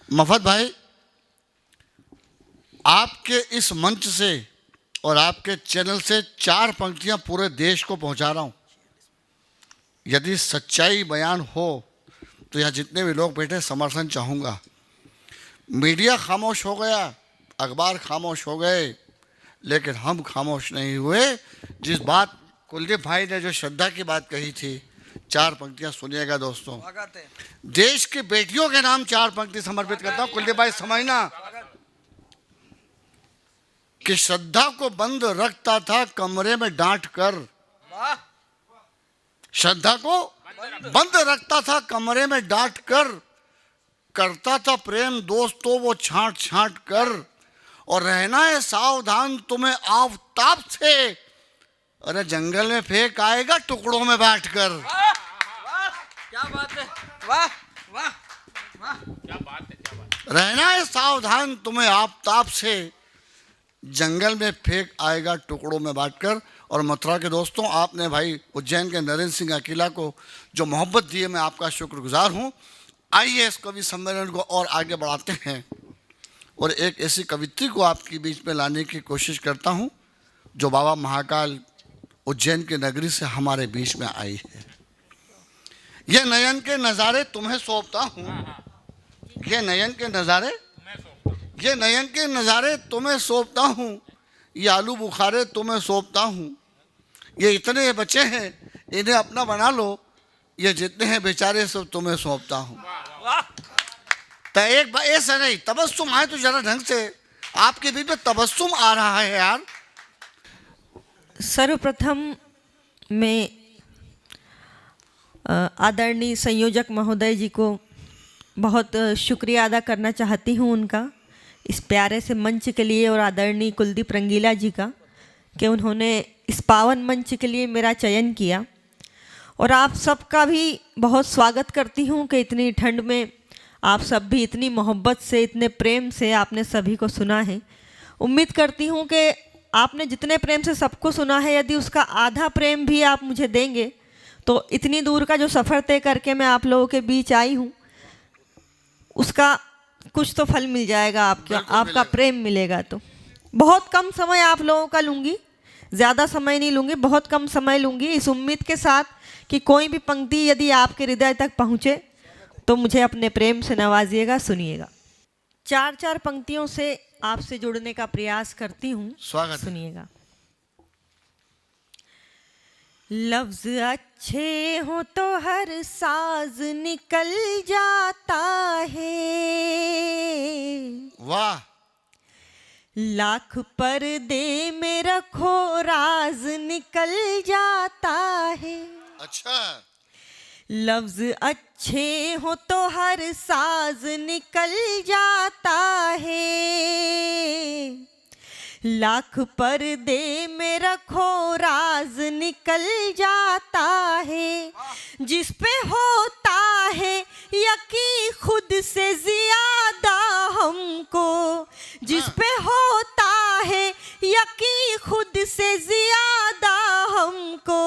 मफत भाई, आपके इस मंच से और आपके चैनल से 4 पंक्तियां पूरे देश को पहुंचा रहा हूं। यदि सच्चाई बयान हो तो यहाँ जितने भी लोग बैठे समर्थन चाहूँगा। मीडिया खामोश हो गया, अखबार खामोश हो गए, लेकिन हम खामोश नहीं हुए। जिस बात कुलदीप भाई ने जो श्रद्धा की बात कही थी, 4 पंक्तियां सुनिएगा दोस्तों। देश की बेटियों के नाम 4 पंक्ति समर्पित करता हूं। कुलदीप भाई समझना कि श्रद्धा को बंद रखता था कमरे में डांट कर, श्रद्धा को बंद रखता था कमरे में डांट कर, करता था प्रेम दोस्तों वो छांट छांट कर, और रहना है सावधान तुम्हें आफताब से, अरे जंगल में फेंक आएगा टुकड़ों में बांट कर। क्या बात है, वाह वाह वाह, क्या बात है, क्या बात है। रहना है सावधान तुम्हें आफताब से, जंगल में फेंक आएगा टुकड़ों में बांट कर। और मथुरा के दोस्तों, आपने भाई उज्जैन के नरेंद्र सिंह अकेला को जो मोहब्बत दी है, मैं आपका शुक्रगुजार हूँ। आइए इस कवि सम्मेलन को और आगे बढ़ाते हैं और एक ऐसी कवित्री को आपके बीच में लाने की कोशिश करता हूँ जो बाबा महाकाल उज्जैन की नगरी से हमारे बीच में आई है। ये नयन के नज़ारे तुम्हें सौंपता हूँ, ये नयन के नज़ारे, ये नयन के नज़ारे तुम्हें सौंपता हूँ, ये आलू बुखारे तुम्हें सौंपता हूँ, ये इतने बच्चे हैं इन्हें अपना बना लो, ये जितने हैं बेचारे सब तुम्हें सौंपता हूँ। तो एक बार ऐसा नहीं, तबस्सुम आए तो जरा ढंग से, आपके बीच में तबस्सुम आ रहा है यार। सर्वप्रथम मैं आदरणीय संयोजक महोदय जी को बहुत शुक्रिया अदा करना चाहती हूँ उनका, इस प्यारे से मंच के लिए, और आदरणीय कुलदीप रंगीला जी का कि उन्होंने इस पावन मंच के लिए मेरा चयन किया। और आप सबका भी बहुत स्वागत करती हूँ कि इतनी ठंड में आप सब भी इतनी मोहब्बत से, इतने प्रेम से आपने सभी को सुना है। उम्मीद करती हूँ कि आपने जितने प्रेम से सबको सुना है, यदि उसका आधा प्रेम भी आप मुझे देंगे तो इतनी दूर का जो सफ़र तय करके मैं आप लोगों के बीच आई हूँ, उसका कुछ तो फल मिल जाएगा, आपका प्रेम मिलेगा। तो बहुत कम समय आप लोगों का लूँगी, ज़्यादा समय नहीं लूँगी, बहुत कम समय लूँगी, इस उम्मीद के साथ कि कोई भी पंक्ति यदि आपके हृदय तक पहुँचे तो मुझे अपने प्रेम से नवाजिएगा, सुनिएगा। 4 पंक्तियों से आपसे जुड़ने का प्रयास करती हूँ, स्वागत, सुनिएगा। लफ्ज अच्छे हो तो हर साज निकल जाता है, वाह। लाख पर्दे में रखो राज निकल जाता है। अच्छा। लफ्ज अच्छे हो तो हर साज निकल जाता है, लाख पर्दे में रखो राज निकल जाता है, जिस पे होता है यकीन खुद से ज्यादा हमको, जिस पे होता है यकीन खुद से ज्यादा हमको,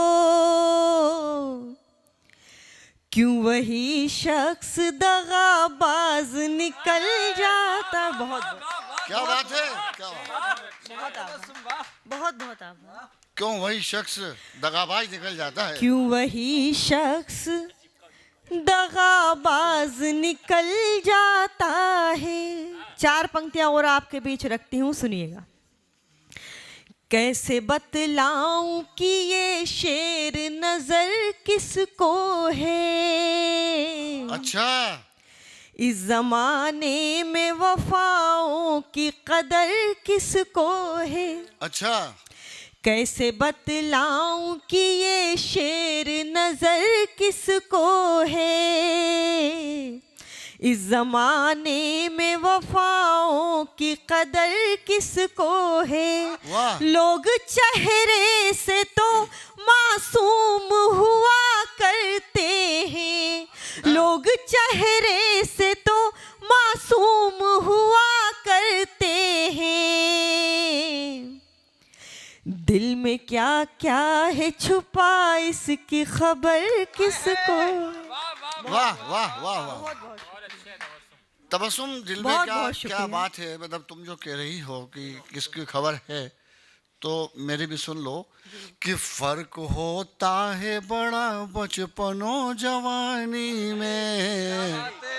क्यों वही शख्स दगाबाज निकल जाता। बहुत क्या बात है, क्या बात। बहुत बहुत आभार। क्यों वही शख्स दगाबाज निकल जाता है, क्यों वही शख्स दगाबाज निकल जाता है। 4 पंक्तियां और आपके बीच रखती हूँ, सुनिएगा। कैसे बतलाऊं कि ये शेर नजर किसको है, अच्छा। इस जमाने में वफाओं की कदर किसको है। अच्छा। कैसे बतलाऊं कि ये शेर नजर किसको है, इस जमाने में वफाओं की कदर किसको है। लोग चेहरे से तो मासूम हुआ करते हैं, लोग चेहरे से तो मासूम हुआ करते हैं, दिल में क्या क्या है छुपा इसकी खबर किसको। वाह वाह वाह वाह। तबस्सुम दिल में बहुत क्या बहुत क्या शुक्रिया। बात है, मतलब तुम जो कह रही हो कि किसकी खबर है, तो मेरी भी सुन लो कि फर्क होता है बड़ा बचपनों जवानी में, बात है।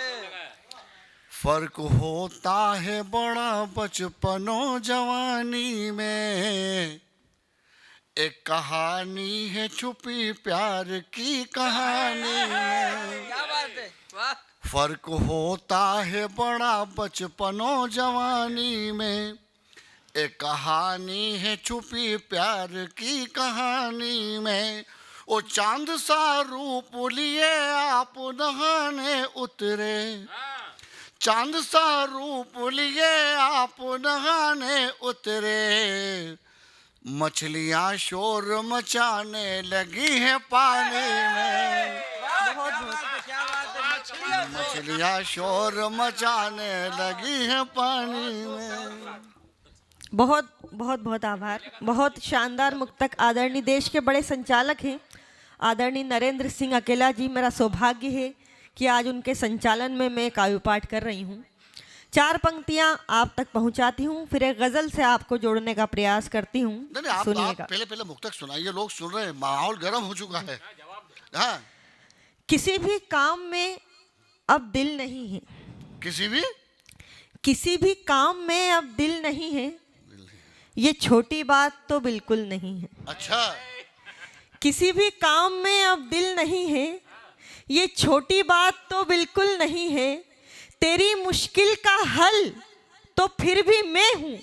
फर्क होता है बड़ा बचपनों जवानी में, एक कहानी है छुपी प्यार की कहानी में, क्या बात है, वाह फर्क होता है बड़ा बचपनों जवानी में, एक कहानी है छुपी प्यार की कहानी में, ओ चांद सा रूप लिए आप नहाने उतरे, चांद सा रूप लिए आप नहाने उतरे, मछलियां शोर मचाने लगी हैं पानी में, बहुत बहुत क्या बात है, मछलियाँ मछलियां शोर मचाने लगी हैं पानी में। बहुत बहुत बहुत आभार। बहुत शानदार मुक्तक। आदरणीय देश के बड़े संचालक हैं आदरणीय नरेंद्र सिंह अकेला जी। मेरा सौभाग्य है कि आज उनके संचालन में मैं काव्य पाठ कर रही हूँ। 4 पंक्तियाँ आप तक पहुँचाती हूँ, फिर एक गज़ल से आपको जोड़ने का प्रयास करती हूँ। नहीं नहीं, आप सुनिएगा। पहले मुक्तक सुनाइए, लोग सुन रहे हैं, माहौल गर्म हो चुका है। हाँ, किसी भी काम में अब दिल नहीं है, किसी भी काम में अब दिल नहीं है, ये छोटी बात तो बिल्कुल नहीं है। अच्छा, किसी भी काम में अब दिल नहीं है, ये छोटी बात तो बिल्कुल नहीं है, तेरी मुश्किल का हल तो फिर भी मैं हूँ,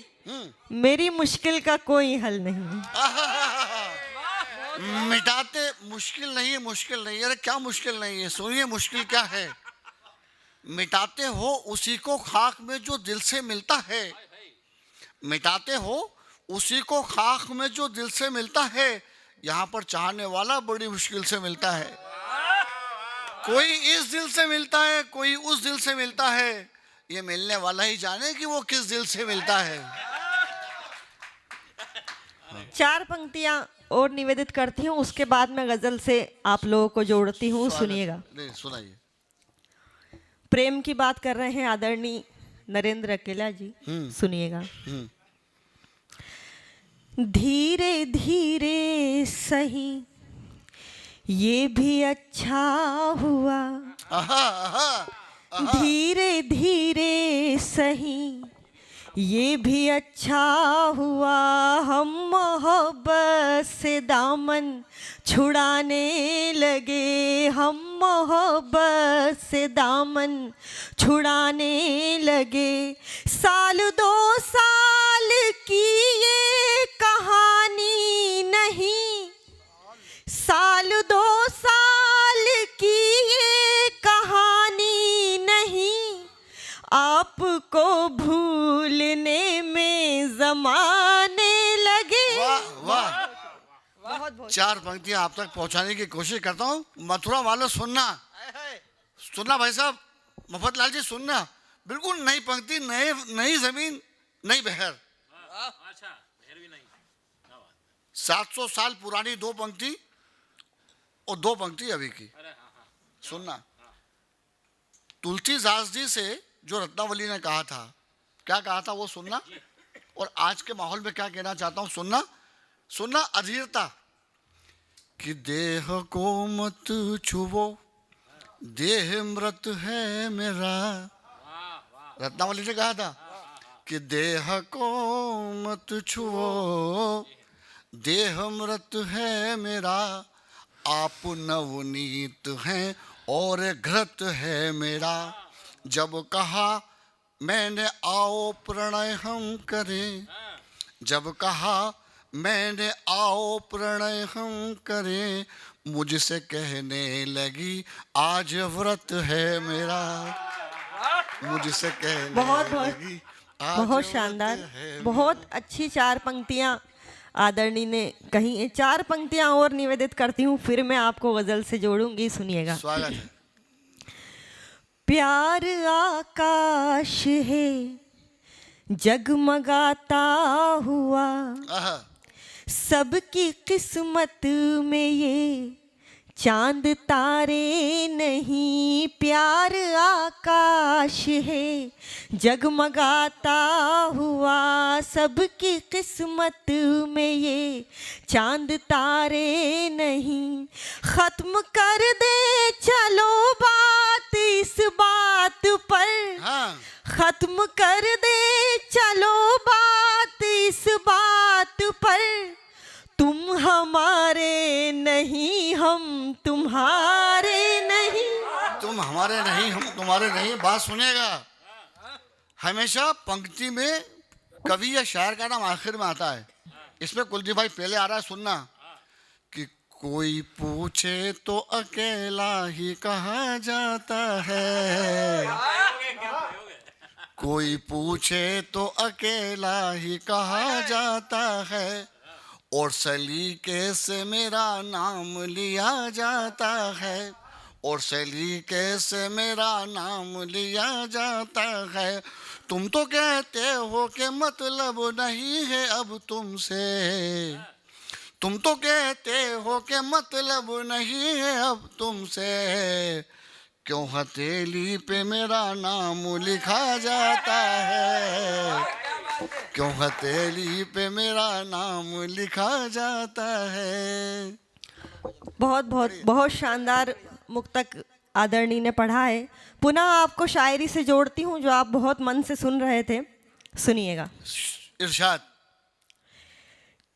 मेरी मुश्किल का कोई हल नहीं है। मिटाते मुश्किल नहीं है, मुश्किल नहीं है, अरे क्या मुश्किल नहीं है, सुनिए मुश्किल क्या है। मिटाते हो उसी को खाक में जो दिल से मिलता है, मिटाते हो उसी को खाक में जो दिल से मिलता है, यहाँ पर चाहने वाला बड़ी मुश्किल से मिलता है, कोई इस दिल से मिलता है, कोई उस दिल से मिलता है, ये मिलने वाला ही जाने कि वो किस दिल से मिलता है। 4 पंक्तियाँ और निवेदित करती हूँ, उसके बाद मैं गज़ल से आप लोगों को जोड़ती हूँ। सुनिएगा। नहीं, सुनाइए। प्रेम की बात कर रहे हैं आदरणीय नरेंद्र अकेला जी। सुनिएगा। धीरे धीरे सही ये भी अच्छा हुआ, आहा, आहा, धीरे धीरे सही ये भी अच्छा हुआ, हम मोहब्बत से दामन छुड़ाने लगे, हम मोहब्बत से दामन छुड़ाने लगे, साल 2 साल की ये कहानी नहीं, साल 2 साल की ये कहानी नहीं, आपको भूलने में जमाने लगे। वाह वाह, बहुत बहुत 4 पंक्तियां आप तक पहुंचाने की कोशिश करता हूँ। मथुरा वालों सुनना, सुनना भाई साहब, मफतलाल जी सुनना, बिल्कुल नई पंक्ति, नई जमीन, नई बहर। 700 साल पुरानी 2 पंक्ति और 2 पंक्ति अभी की। सुनना, तुलसीदास जी से जो रत्नावली ने कहा था, क्या कहा था वो सुनना, और आज के माहौल में क्या कहना चाहता हूं सुनना। सुनना अधीरता कि देह को मत छुवो, देह मृत है मेरा, रत्नावली ने कहा था कि देह को मत छुवो, देह मृत है मेरा, आप नवनीत हैं और घृत है मेरा, जब कहा मैंने आओ प्रणय हम करें, जब कहा मैंने आओ प्रणय हम करें, मुझसे कहने लगी आज व्रत है मेरा, मुझसे कहने बहुत लगी आज बहुत व्रत शानदार, है बहुत अच्छी 4 पंक्तियाँ आदरणीय ने कही हैं। 4 पंक्तियाँ और निवेदित करती हूँ, फिर मैं आपको गज़ल से जोड़ूंगी। सुनिएगा। स्वागत है। प्यार आकाश है जगमगाता हुआ, आहा, सबकी किस्मत में ये चांद तारे नहीं प्यार आकाश है, जगमगाता हुआ सबकी किस्मत में ये चांद तारे नहीं। खत्म कर दे चलो बात इस बात पर, हाँ खत्म कर दे चलो बात इस बात पर। तुम हमारे नहीं हम तुम्हारे नहीं। तुम हमारे नहीं हम तुम्हारे नहीं। बात सुनेगा, हमेशा पंक्ति में कवि या शायर का नाम आखिर में आता है। इसमें कुलदीप भाई पहले आ रहा है, सुनना कि कोई पूछे तो अकेला ही कहा जाता है, कोई पूछे तो अकेला ही कहा जाता है, और सलीके से मेरा नाम लिया जाता है, और सलीके से मेरा नाम लिया जाता है। तुम तो कहते हो कि मतलब नहीं है अब तुमसे, तुम तो कहते हो कि मतलब नहीं है अब तुमसे, क्यों हथेली पे मेरा नाम लिखा जाता है, क्यों हथेली पे मेरा नाम लिखा जाता है। बहुत बहुत बहुत शानदार मुक्तक आदरणीय ने पढ़ा है। पुनः आपको शायरी से जोड़ती हूँ जो आप बहुत मन से सुन रहे थे, सुनिएगा। इरशाद।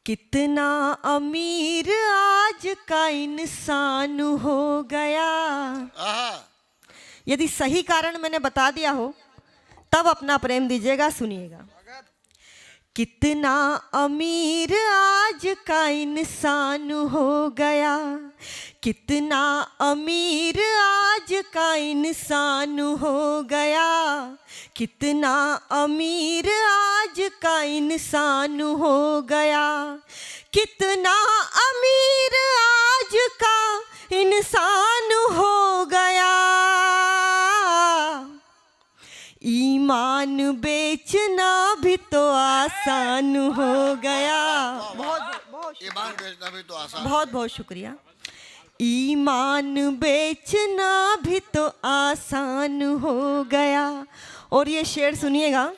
कितना अमीर आज का इंसान हो गया। आहा, यदि सही कारण मैंने बता दिया हो तब अपना प्रेम दीजिएगा, सुनिएगा। कितना अमीर आज का इंसान हो गया, कितना अमीर आज का इंसान हो गया, कितना अमीर आज का इंसान हो गया, कितना अमीर आज का इंसान हो गया। ईमान बेचना भी तो आसान हो गया। बहुत ईमान बेचना भी तो आसान। बहुत बहुत शुक्रिया। ईमान बेचना भी तो आसान हो गया। और ये शेर सुनिएगा।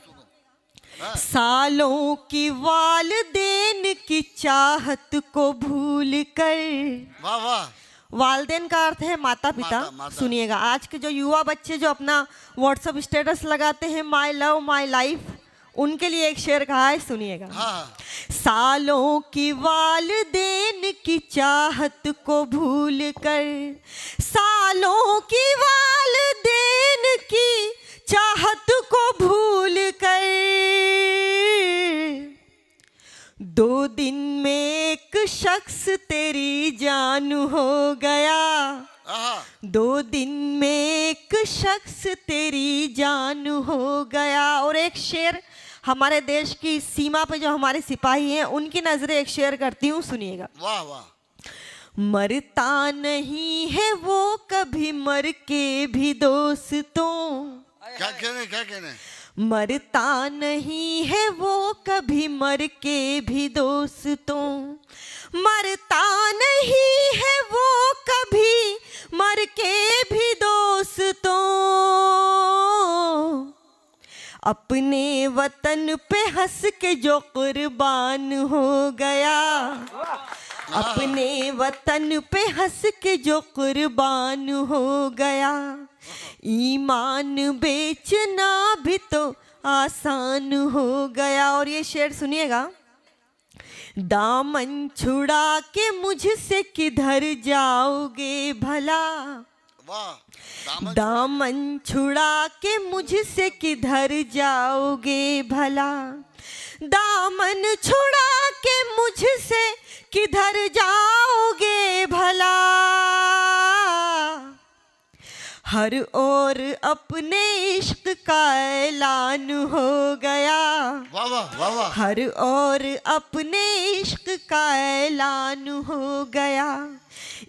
सालों की वालिदैन की चाहत को भूल कर, वाह वाह। वालदेन का अर्थ है माता पिता। माता। सुनिएगा, आज के जो युवा बच्चे जो अपना व्हाट्सएप स्टेटस लगाते हैं माय लव माय लाइफ, उनके लिए एक शेर कहा है, सुनिएगा। हाँ। सालों की वालदेन की चाहत को भूल कर, सालों की वालदेन की चाहत को भूल कर, 2 दिन में एक शख्स तेरी जान हो गया, आहा, 2 दिन में एक शख्स तेरी जान हो गया। और एक शेर हमारे देश की सीमा पे जो हमारे सिपाही हैं उनकी नजरें एक शेर करती हूँ, सुनिएगा। वाह वाह। मरता नहीं है वो कभी मर के भी दोस्तों, क्या कहने क्या कहने। मरता नहीं है वो कभी मर के भी दोस्तों, मरता नहीं है वो कभी मर के भी दोस्तों। अपने वतन पे हंस के जो कुर्बान हो गया, अपने वतन पे हंस के जो कुर्बान हो गया, ईमान बेचना भी तो आसान हो गया। और ये शेर सुनिएगा। दामन छुड़ा के मुझसे किधर जाओगे भला, वाह। दामन छुड़ा के मुझसे किधर जाओगे भला, दामन छुड़ा के मुझसे किधर जाओगे भला। हर ओर अपने इश्क का ऐलान हो गया, वाह वाह वाह वाह। हर ओर अपने इश्क का ऐलान हो गया,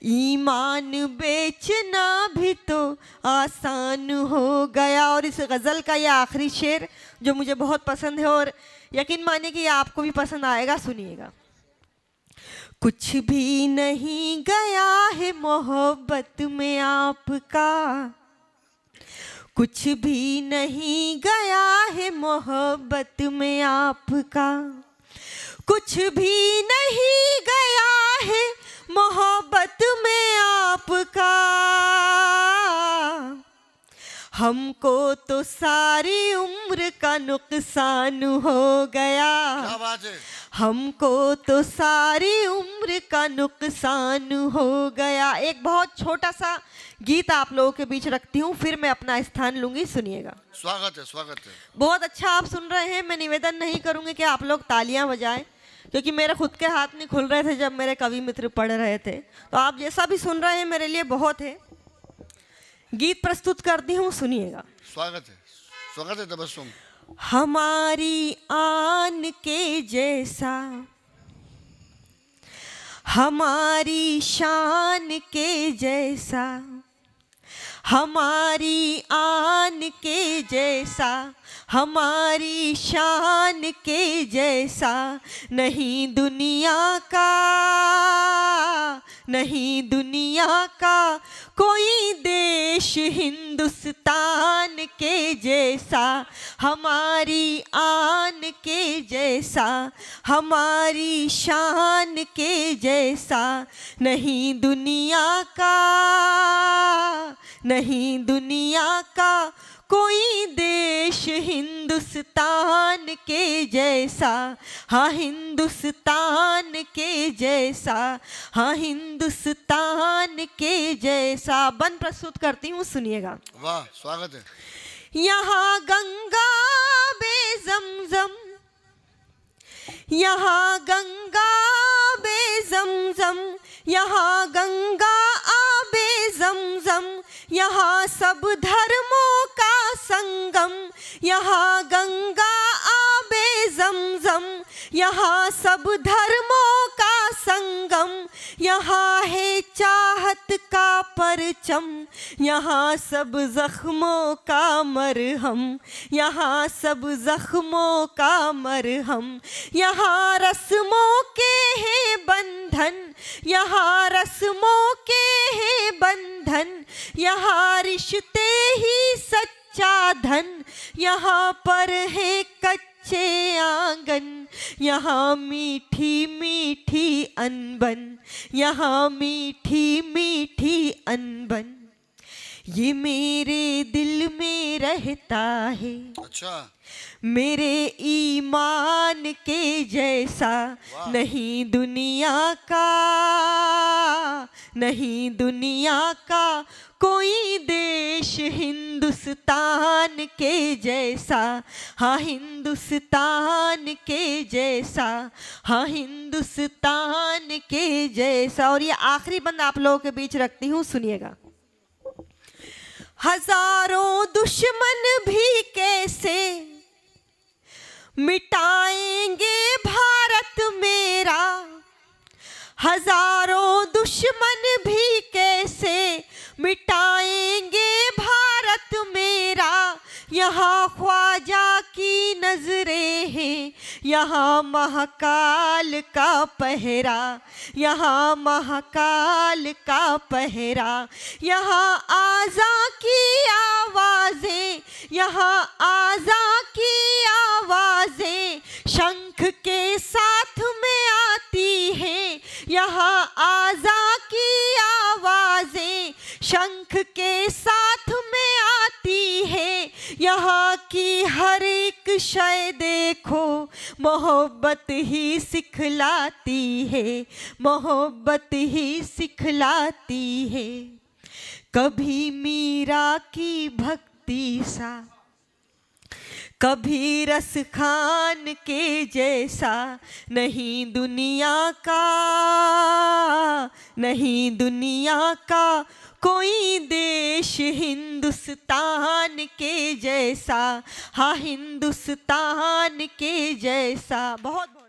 ईमान बेचना भी तो आसान हो गया। और इस गज़ल का यह आखिरी शेर जो मुझे बहुत पसंद है और यकीन मानिए कि ये आपको भी पसंद आएगा, सुनिएगा। कुछ भी नहीं गया है मोहब्बत में आपका, कुछ भी नहीं गया है मोहब्बत में आपका, कुछ भी नहीं गया है मोहब्बत में आपका। हमको तो सारी उम्र का नुकसान हो गया, क्या बात है। हमको तो सारी उम्र का नुकसान हो गया। एक बहुत छोटा सा गीत आप लोगों के बीच रखती हूँ, फिर मैं अपना स्थान लूंगी, सुनिएगा। स्वागत है, स्वागत है। बहुत अच्छा आप सुन रहे हैं। मैं निवेदन नहीं करूंगी कि आप लोग तालियां बजाएं, क्योंकि मेरे खुद के हाथ नहीं खुल रहे थे जब मेरे कवि मित्र पढ़ रहे थे। तो आप जैसा भी सुन रहे हैं मेरे लिए बहुत है। गीत प्रस्तुत करती हूँ, सुनिएगा। स्वागत है, स्वागत है तबस्सुम। हमारी आन के जैसा, हमारी शान के जैसा, हमारी आन के जैसा, हमारी शान के जैसा नहीं दुनिया का, नहीं दुनिया का कोई देश हिंदुस्तान के जैसा, हमारी आन के जैसा, हमारी शान के जैसा नहीं दुनिया का, नहीं दुनिया का कोई देश हिंदुस्तान के जैसा, हाँ हिंदुस्तान के जैसा, हाँ हिंदुस्तान के जैसा। बन प्रस्तुत करती हूँ, सुनिएगा। वाह, स्वागत है। यहाँ गंगा बे ज़मज़म, यहाँ गंगा बे ज़मज़म, यहाँ गंगा आबे ज़मज़म, यहाँ सब धर्मों का संगम, यहाँ गंगा आबे ज़मज़म, यहाँ सब धर्मों का संगम, यहाँ है चाहत का परचम, यहाँ सब जख्मों का मरहम, यहाँ सब जख्मों का मरहम, यहाँ रस्मों के हैं बंधन, यहाँ रस्मों के हैं बंधन, यहाँ रिश्ते ही सच्चा धन, यहाँ पर है कच्चे आंगन, यहाँ मीठी मीठी अनबन, यहाँ मीठी मीठी अनबन, ये मेरे दिल में रहता है, अच्छा, मेरे ईमान के जैसा नहीं दुनिया का, नहीं दुनिया का कोई देश हिंदुस्तान के जैसा, हाँ हिंदुस्तान के जैसा, हाँ हिंदुस्तान के जैसा। और ये आखिरी बंद आप लोगों के बीच रखती हूँ, सुनिएगा। हजारों दुश्मन भी कैसे मिटाएंगे भारत मेरा, हजारों दुश्मन भी कैसे मिटाएंगे भारत मेरा, यहाँ ख्वाजा की नजरें हैं, यहाँ महाकाल का पहरा, यहाँ महाकाल का पहरा, यहाँ आज़ा की आवाज़ें, यहाँ आज़ा की आवाज़ें शंख के साथ में आती हैं, यहाँ आज़ा की आवाज़ें शंख के साथ में आती है, यहाँ की हर एक शय देखो मोहब्बत ही सिखलाती है, मोहब्बत ही सिखलाती है। कभी मीरा की भक्ति सा, कभी रस खान के जैसा नहीं दुनिया का, नहीं दुनिया का कोई देश हिंदुस्तान के जैसा, हाँ हिंदुस्तान के जैसा। बहुत बहुत